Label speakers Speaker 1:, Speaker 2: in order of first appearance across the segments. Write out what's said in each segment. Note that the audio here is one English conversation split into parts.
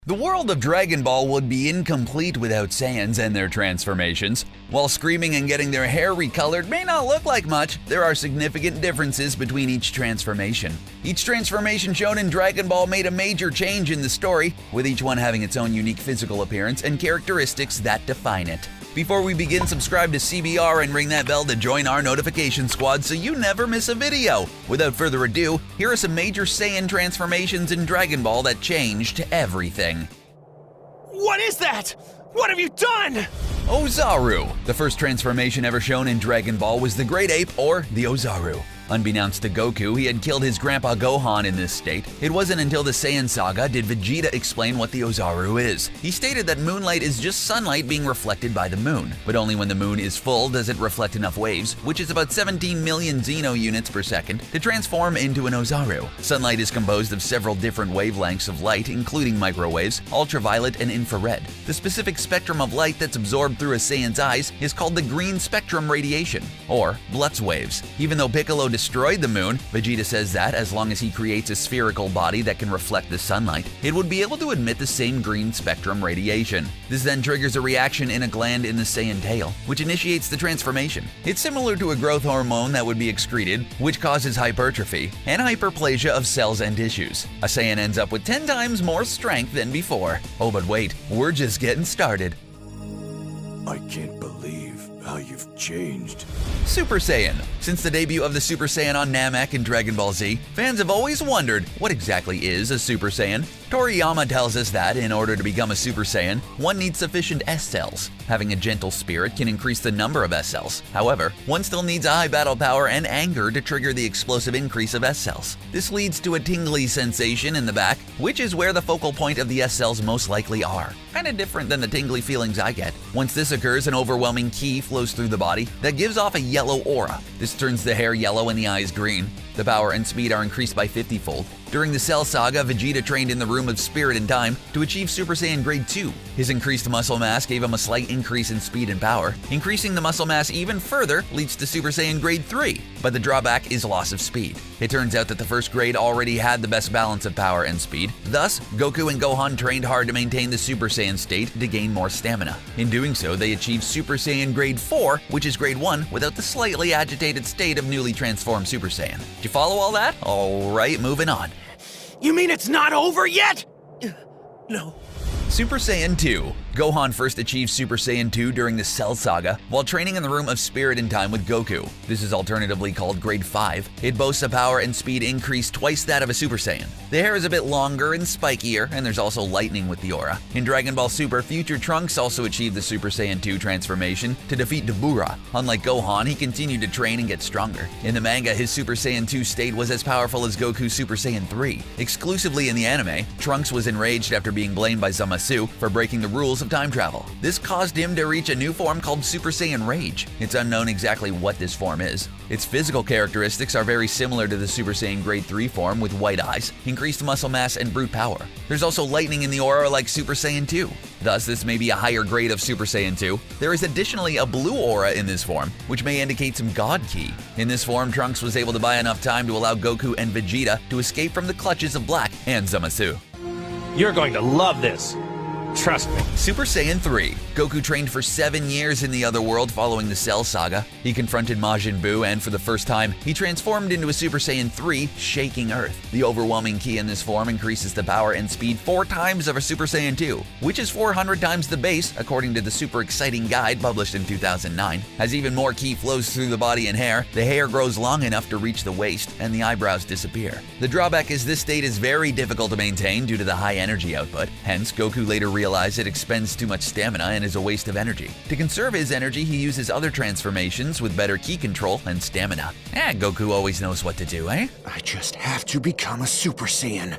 Speaker 1: The world of Dragon Ball would be incomplete without Saiyans and their transformations. While screaming and getting their hair recolored may not look like much, there are significant differences between each transformation. Each transformation shown in Dragon Ball made a major change in the story, with each one having its own unique physical appearance and characteristics that define it. Before we begin, subscribe to CBR and ring that bell to join our notification squad so you never miss a video. Without further ado, here are some major Saiyan transformations in Dragon Ball that changed everything.
Speaker 2: What is that? What have you done?
Speaker 1: Ozaru. The first transformation ever shown in Dragon Ball was the Great Ape, or the Ozaru. Unbeknownst to Goku, he had killed his grandpa Gohan in this state. It wasn't until the Saiyan saga did Vegeta explain what the Ozaru is. He stated that moonlight is just sunlight being reflected by the moon, but only when the moon is full does it reflect enough waves, which is about 17 million Xeno units per second, to transform into an Ozaru. Sunlight is composed of several different wavelengths of light, including microwaves, ultraviolet, and infrared. The specific spectrum of light that's absorbed through a Saiyan's eyes is called the green spectrum radiation, or Blutz waves. Even though Piccolo destroyed the moon, Vegeta says that as long as he creates a spherical body that can reflect the sunlight, it would be able to emit the same green spectrum radiation. This then triggers a reaction in a gland in the Saiyan tail, which initiates the transformation. It's similar to a growth hormone that would be excreted, which causes hypertrophy and hyperplasia of cells and tissues. A Saiyan ends up with 10 times more strength than before. Oh, but wait, we're just getting started.
Speaker 3: I can't believe how you've changed.
Speaker 1: Super Saiyan. Since the debut of the Super Saiyan on Namek in Dragon Ball Z, fans have always wondered what exactly is a Super Saiyan. Toriyama tells us that in order to become a Super Saiyan, one needs sufficient S cells. Having a gentle spirit can increase the number of S cells. However, one still needs a high battle power and anger to trigger the explosive increase of S cells. This leads to a tingly sensation in the back, which is where the focal point of the S cells most likely are. Kinda different than the tingly feelings I get. Once this occurs, an overwhelming ki flows through the body that gives off a yellow aura. This turns the hair yellow and the eyes green. The power and speed are increased by 50-fold. During the Cell Saga, Vegeta trained in the Room of Spirit and Time to achieve Super Saiyan Grade 2. His increased muscle mass gave him a slight increase in speed and power. Increasing the muscle mass even further leads to Super Saiyan Grade 3, but the drawback is loss of speed. It turns out that the first grade already had the best balance of power and speed. Thus, Goku and Gohan trained hard to maintain the Super Saiyan state to gain more stamina. In doing so, they achieved Super Saiyan Grade 4, which is Grade 1, without the slightly agitated state of newly transformed Super Saiyan. Did you follow all that? Alright, moving on.
Speaker 2: You mean it's not over yet? No.
Speaker 1: Super Saiyan 2. Gohan first achieved Super Saiyan 2 during the Cell Saga while training in the Room of Spirit and Time with Goku. This is alternatively called Grade 5. It boasts a power and speed increase twice that of a Super Saiyan. The hair is a bit longer and spikier, and there's also lightning with the aura. In Dragon Ball Super, future Trunks also achieved the Super Saiyan 2 transformation to defeat Dabura. Unlike Gohan, he continued to train and get stronger. In the manga, his Super Saiyan 2 state was as powerful as Goku's Super Saiyan 3. Exclusively in the anime, Trunks was enraged after being blamed by Zamasu for breaking the rules of time travel. This caused him to reach a new form called Super Saiyan Rage. It's unknown exactly what this form is. Its physical characteristics are very similar to the Super Saiyan Grade 3 form with white eyes, increased muscle mass, and brute power. There's also lightning in the aura like Super Saiyan 2. Thus, this may be a higher grade of Super Saiyan 2. There is additionally a blue aura in this form, which may indicate some God Ki. In this form, Trunks was able to buy enough time to allow Goku and Vegeta to escape from the clutches of Black and Zamasu.
Speaker 2: You're going to love this. Trust me.
Speaker 1: Super Saiyan 3. Goku trained for 7 years in the Otherworld following the Cell Saga. He confronted Majin Buu, and for the first time, he transformed into a Super Saiyan 3, shaking Earth. The overwhelming ki in this form increases the power and speed 4 times of a Super Saiyan 2, which is 400 times the base, according to the Super Exciting Guide published in 2009. As even more ki flows through the body and hair, the hair grows long enough to reach the waist, and the eyebrows disappear. The drawback is this state is very difficult to maintain due to the high energy output. Hence, Goku later realized it expends too much stamina and is a waste of energy. To conserve his energy, he uses other transformations with better ki control and stamina. Goku always knows what to do, eh?
Speaker 3: I just have to become a Super Saiyan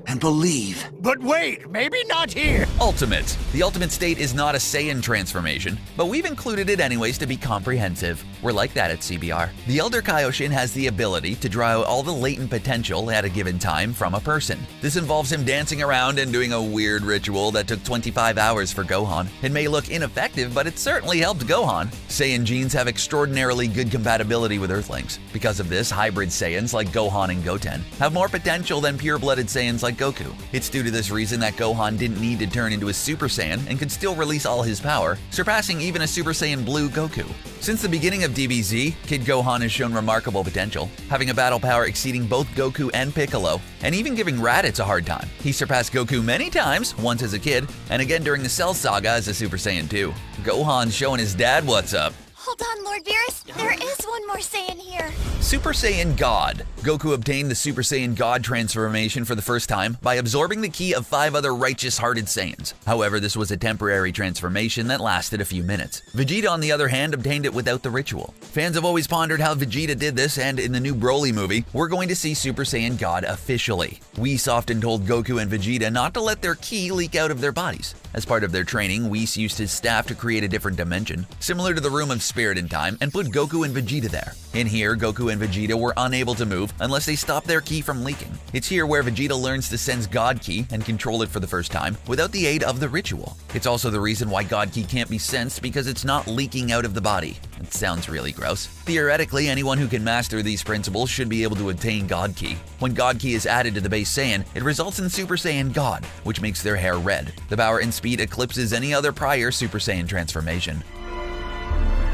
Speaker 3: and believe.
Speaker 2: But wait, maybe not here.
Speaker 1: Ultimate. The ultimate state is not a Saiyan transformation, but we've included it anyways to be comprehensive. We're like that at CBR. The Elder Kaioshin has the ability to draw out all the latent potential at a given time from a person. This involves him dancing around and doing a weird ritual that took 25 hours for Gohan. It may look ineffective, but it certainly helped Gohan. Saiyan genes have extraordinarily good compatibility with Earthlings. Because of this, hybrid Saiyans like Gohan and Goten have more potential than pure-blooded Saiyans like Goku. It's due to this reason that Gohan didn't need to turn into a Super Saiyan and could still release all his power, surpassing even a Super Saiyan Blue Goku. Since the beginning of DBZ, Kid Gohan has shown remarkable potential, having a battle power exceeding both Goku and Piccolo, and even giving Raditz a hard time. He surpassed Goku many times, once as a kid, and again during the Cell Saga as a Super Saiyan 2. Gohan's showing his dad what's up.
Speaker 4: Hold on, Lord Beerus. There is one more Saiyan here.
Speaker 1: Super Saiyan God. Goku obtained the Super Saiyan God transformation for the first time by absorbing the ki of 5 other righteous-hearted Saiyans. However, this was a temporary transformation that lasted a few minutes. Vegeta, on the other hand, obtained it without the ritual. Fans have always pondered how Vegeta did this, and in the new Broly movie, we're going to see Super Saiyan God officially. Whis often told Goku and Vegeta not to let their ki leak out of their bodies. As part of their training, Whis used his staff to create a different dimension, similar to the Room of Spirit in Time, and put Goku and Vegeta there. In here, Goku and Vegeta were unable to move unless they stopped their ki from leaking. It's here where Vegeta learns to sense God Ki and control it for the first time without the aid of the ritual. It's also the reason why God Ki can't be sensed, because it's not leaking out of the body. It sounds really gross. Theoretically, anyone who can master these principles should be able to attain God Ki. When God Ki is added to the base Saiyan, it results in Super Saiyan God, which makes their hair red. The power and speed eclipses any other prior Super Saiyan transformation.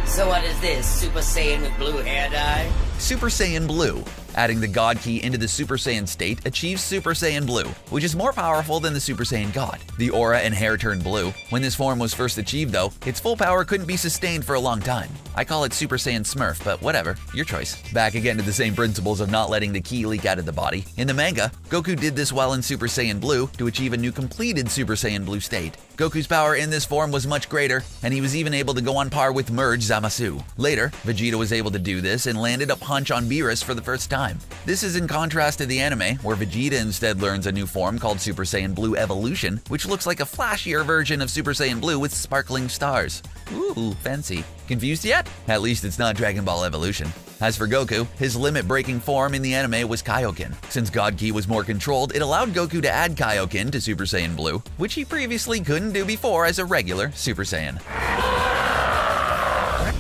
Speaker 5: So what is this, Super Saiyan with blue hair dye?
Speaker 1: Super Saiyan Blue. Adding the God Ki into the Super Saiyan state achieves Super Saiyan Blue, which is more powerful than the Super Saiyan God. The aura and hair turn blue. When this form was first achieved though, its full power couldn't be sustained for a long time. I call it Super Saiyan Smurf, but whatever, your choice. Back again to the same principles of not letting the ki leak out of the body. In the manga, Goku did this while in Super Saiyan Blue to achieve a new completed Super Saiyan Blue state. Goku's power in this form was much greater, and he was even able to go on par with Merge Zamasu. Later, Vegeta was able to do this and landed a punch on Beerus for the first time. This is in contrast to the anime, where Vegeta instead learns a new form called Super Saiyan Blue Evolution, which looks like a flashier version of Super Saiyan Blue with sparkling stars. Ooh, fancy. Confused yet? At least it's not Dragon Ball Evolution. As for Goku, his limit-breaking form in the anime was Kaioken. Since God Ki was more controlled, it allowed Goku to add Kaioken to Super Saiyan Blue, which he previously couldn't do before as a regular Super Saiyan.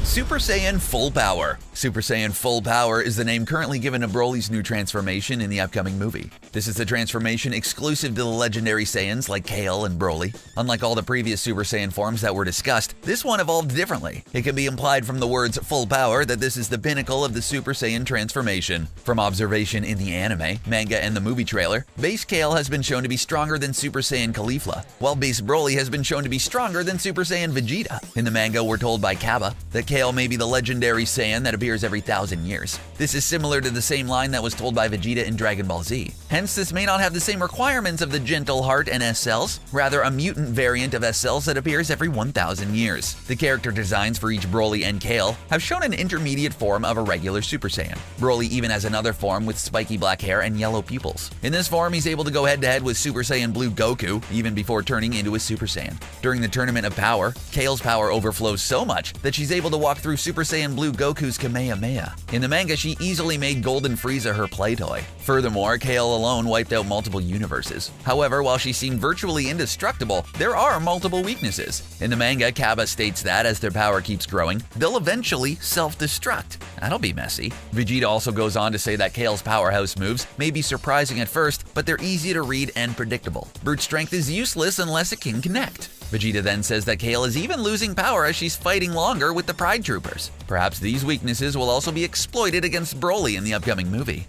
Speaker 1: Super Saiyan Full Power. Super Saiyan Full Power is the name currently given to Broly's new transformation in the upcoming movie. This is the transformation exclusive to the legendary Saiyans like Kale and Broly. Unlike all the previous Super Saiyan forms that were discussed, this one evolved differently. It can be implied from the words full power that this is the pinnacle of the Super Saiyan transformation. From observation in the anime, manga, and the movie trailer, base Kale has been shown to be stronger than Super Saiyan Caulifla, while base Broly has been shown to be stronger than Super Saiyan Vegeta. In the manga, we're told by Kaba that Kale may be the legendary Saiyan that appears every 1,000 years. This is similar to the same line that was told by Vegeta in Dragon Ball Z. Hence, this may not have the same requirements of the Gentle Heart and S-Cells, rather a mutant variant of S-Cells that appears every 1,000 years. The character designs for each Broly and Kale have shown an intermediate form of a regular Super Saiyan. Broly even has another form with spiky black hair and yellow pupils. In this form, he's able to go head-to-head with Super Saiyan Blue Goku, even before turning into a Super Saiyan. During the Tournament of Power, Kale's power overflows so much that she's able to walk through Super Saiyan Blue Goku's Kamehameha. In the manga, she easily made Golden Frieza her play toy. Furthermore, Kale alone wiped out multiple universes. However, while she seemed virtually indestructible, there are multiple weaknesses. In the manga, Kaba states that as their power keeps growing, they'll eventually self-destruct. That'll be messy. Vegeta also goes on to say that Kale's powerhouse moves may be surprising at first, but they're easy to read and predictable. Brute strength is useless unless it can connect. Vegeta then says that Kale is even losing power as she's fighting longer with the Pride Troopers. Perhaps these weaknesses will also be exploited against Broly in the upcoming movie.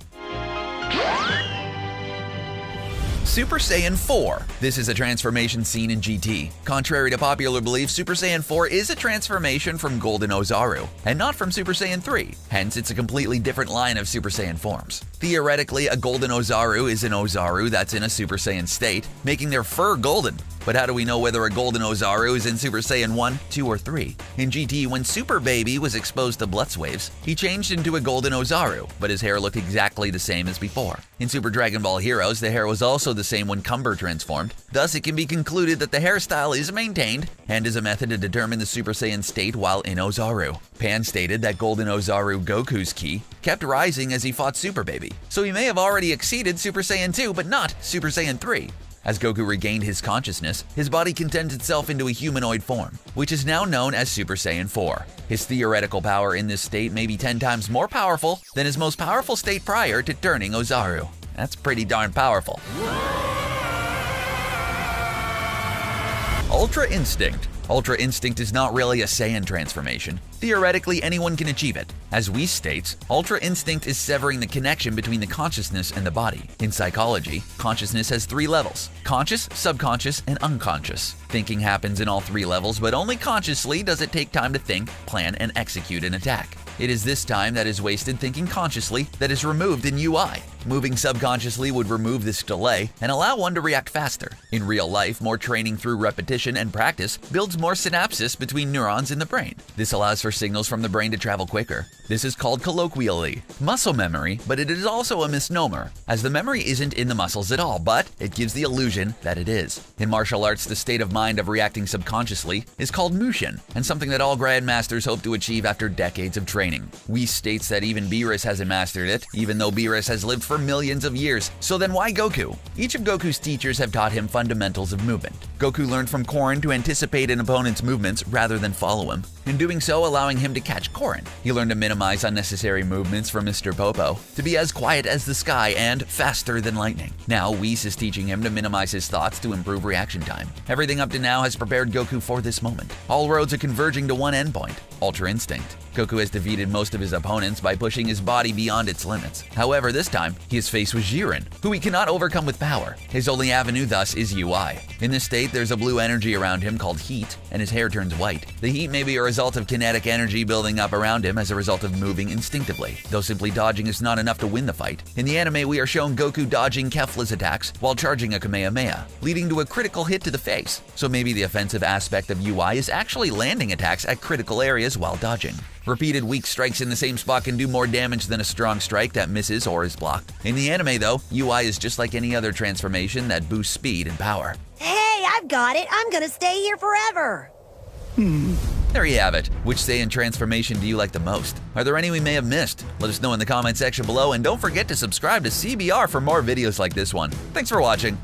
Speaker 1: Super Saiyan 4. This is a transformation seen in GT. Contrary to popular belief, Super Saiyan 4 is a transformation from Golden Ozaru, and not from Super Saiyan 3. Hence, it's a completely different line of Super Saiyan forms. Theoretically, a Golden Ozaru is an Ozaru that's in a Super Saiyan state, making their fur golden. But how do we know whether a Golden Ozaru is in Super Saiyan 1, 2, or 3? In GT, when Super Baby was exposed to Blutz waves, he changed into a Golden Ozaru, but his hair looked exactly the same as before. In Super Dragon Ball Heroes, the hair was also the same when Cumber transformed. Thus, it can be concluded that the hairstyle is maintained and is a method to determine the Super Saiyan state while in Ozaru. Pan stated that Golden Ozaru Goku's ki kept rising as he fought Super Baby, so he may have already exceeded Super Saiyan 2 but not Super Saiyan 3. As Goku regained his consciousness, his body condensed itself into a humanoid form, which is now known as Super Saiyan 4. His theoretical power in this state may be 10 times more powerful than his most powerful state prior to turning Ozaru. That's pretty darn powerful. Ultra Instinct. Ultra Instinct is not really a Saiyan transformation. Theoretically, anyone can achieve it. As Whis states, Ultra Instinct is severing the connection between the consciousness and the body. In psychology, consciousness has 3 levels: conscious, subconscious, and unconscious. Thinking happens in all 3 levels, but only consciously does it take time to think, plan, and execute an attack. It is this time that is wasted thinking consciously that is removed in UI. Moving subconsciously would remove this delay and allow one to react faster. In real life, more training through repetition and practice builds more synapses between neurons in the brain. This allows for signals from the brain to travel quicker. This is called colloquially muscle memory, but it is also a misnomer, as the memory isn't in the muscles at all, but it gives the illusion that it is. In martial arts, the state of mind of reacting subconsciously is called mushin, and something that all grandmasters hope to achieve after decades of training. Whis states that even Beerus hasn't mastered it, even though Beerus has lived for millions of years. So then why Goku? Each of Goku's teachers have taught him fundamentals of movement. Goku learned from Korin to anticipate an opponent's movements rather than follow him, in doing so allowing him to catch Korin. He learned to minimize unnecessary movements from Mr. Popo, to be as quiet as the sky and faster than lightning. Now Whis is teaching him to minimize his thoughts to improve reaction time. Everything up to now has prepared Goku for this moment. All roads are converging to one endpoint: Ultra Instinct. Goku has defeated most of his opponents by pushing his body beyond its limits. However, this time, he is faced with Jiren, who he cannot overcome with power. His only avenue thus is UI. In this state, there's a blue energy around him called heat, and his hair turns white. The heat may be a result of kinetic energy building up around him as a result of moving instinctively, though simply dodging is not enough to win the fight. In the anime, we are shown Goku dodging Kefla's attacks while charging a Kamehameha, leading to a critical hit to the face. So maybe the offensive aspect of UI is actually landing attacks at critical areas while dodging. Repeated weak strikes in the same spot can do more damage than a strong strike that misses or is blocked. In the anime though, UI is just like any other transformation that boosts speed and power.
Speaker 6: Hey, I've got it! I'm gonna stay here forever!
Speaker 1: There you have it. Which Saiyan transformation do you like the most? Are there any we may have missed? Let us know in the comment section below, and don't forget to subscribe to CBR for more videos like this one. Thanks for watching.